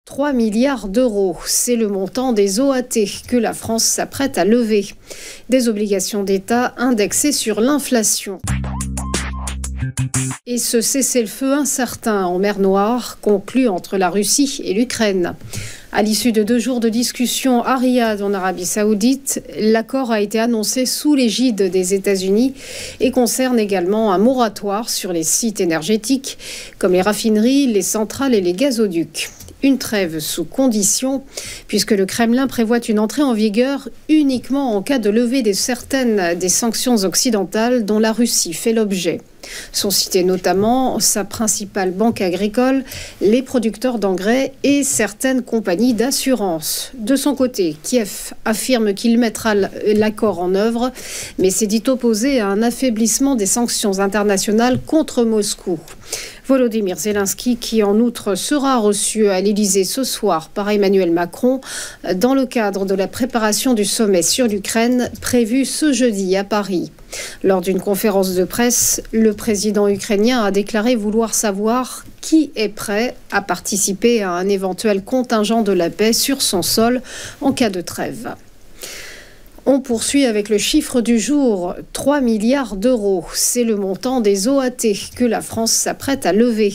3 milliards d'euros, c'est le montant des OAT que la France s'apprête à lever. Des obligations d'État indexées sur l'inflation. Et ce cessez-le-feu incertain en mer Noire conclu entre la Russie et l'Ukraine. À l'issue de 2 jours de discussion à Riyad, en Arabie Saoudite, l'accord a été annoncé sous l'égide des États-Unis et concerne également un moratoire sur les sites énergétiques comme les raffineries, les centrales et les gazoducs. Une trêve sous condition, puisque le Kremlin prévoit une entrée en vigueur uniquement en cas de levée de certaines des sanctions occidentales dont la Russie fait l'objet. Sont cités notamment sa principale banque agricole, les producteurs d'engrais et certaines compagnies d'assurance. De son côté, Kiev affirme qu'il mettra l'accord en œuvre, mais s'est dit opposé à un affaiblissement des sanctions internationales contre Moscou. Volodymyr Zelensky, qui en outre sera reçu à l'Élysée ce soir par Emmanuel Macron dans le cadre de la préparation du sommet sur l'Ukraine prévu ce jeudi à Paris. Lors d'une conférence de presse, le président ukrainien a déclaré vouloir savoir qui est prêt à participer à un éventuel contingent de la paix sur son sol en cas de trêve. On poursuit avec le chiffre du jour, 3 milliards d'euros. C'est le montant des OAT que la France s'apprête à lever.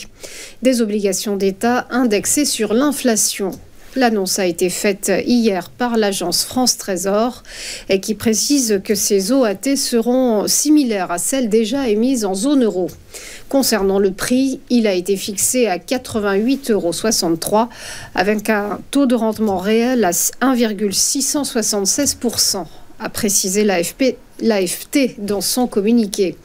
Des obligations d'État indexées sur l'inflation. L'annonce a été faite hier par l'agence France Trésor et qui précise que ces OAT seront similaires à celles déjà émises en zone euro. Concernant le prix, il a été fixé à 88,63 € avec un taux de rendement réel à 1,676%. A précisé l'AFT dans son communiqué.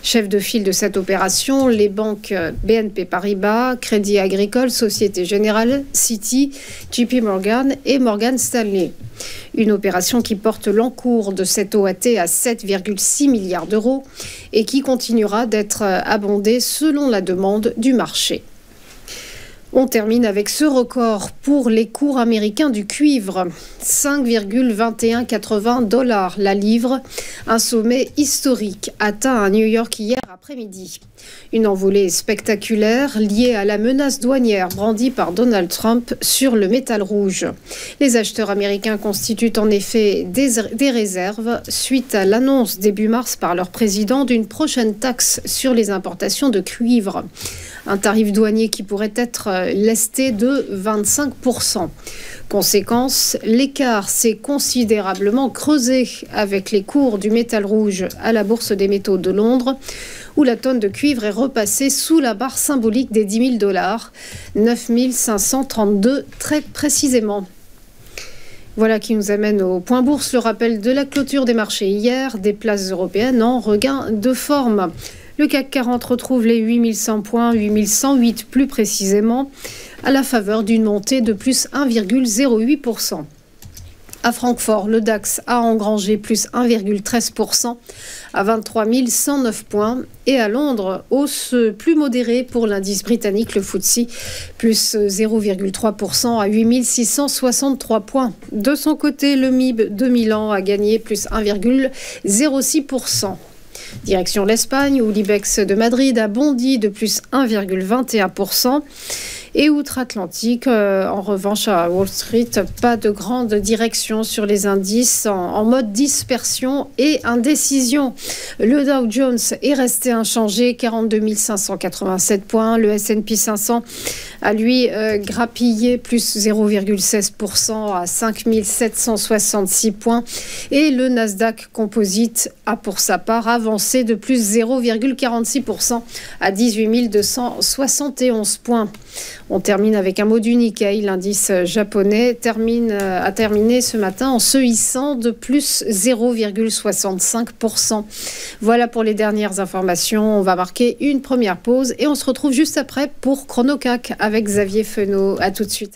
Chef de file de cette opération, les banques BNP Paribas, Crédit Agricole, Société Générale, Citi, JP Morgan et Morgan Stanley. Une opération qui porte l'encours de cette OAT à 7,6 milliards d'euros et qui continuera d'être abondée selon la demande du marché. On termine avec ce record pour les cours américains du cuivre. 5,2180 $ la livre, un sommet historique atteint à New York hier après-midi. Une envolée spectaculaire liée à la menace douanière brandie par Donald Trump sur le métal rouge. Les acheteurs américains constituent en effet des réserves suite à l'annonce début mars par leur président d'une prochaine taxe sur les importations de cuivre. Un tarif douanier qui pourrait être lesté de 25%. Conséquence, l'écart s'est considérablement creusé avec les cours du métal rouge à la Bourse des métaux de Londres, où la tonne de cuivre est repassée sous la barre symbolique des 10 000 $, 9 532 très précisément. Voilà qui nous amène au point bourse, le rappel de la clôture des marchés hier, des places européennes en regain de forme. Le CAC 40 retrouve les 8100 points, 8108 plus précisément, à la faveur d'une montée de plus 1,08%. À Francfort, le DAX a engrangé plus 1,13% à 23 109 points. Et à Londres, hausse plus modérée pour l'indice britannique, le FTSE, plus 0,3% à 8 663 points. De son côté, le MIB de Milan a gagné plus 1,06%. Direction l'Espagne, où l'IBEX de Madrid a bondi de plus 1,21%. Et outre-Atlantique, en revanche, à Wall Street, pas de grande direction sur les indices en mode dispersion et indécision. Le Dow Jones est resté inchangé, 42 587 points. Le S&P 500 a lui grappillé plus 0,16% à 5 766 points. Et le Nasdaq Composite a pour sa part avancé de plus 0,46% à 18 271 points. On termine avec un mot du Nikkei. L'indice japonais a terminé ce matin en se hissant de plus 0,65%. Voilà pour les dernières informations. On va marquer une première pause et on se retrouve juste après pour ChronoCAC avec Xavier Fenot. À tout de suite.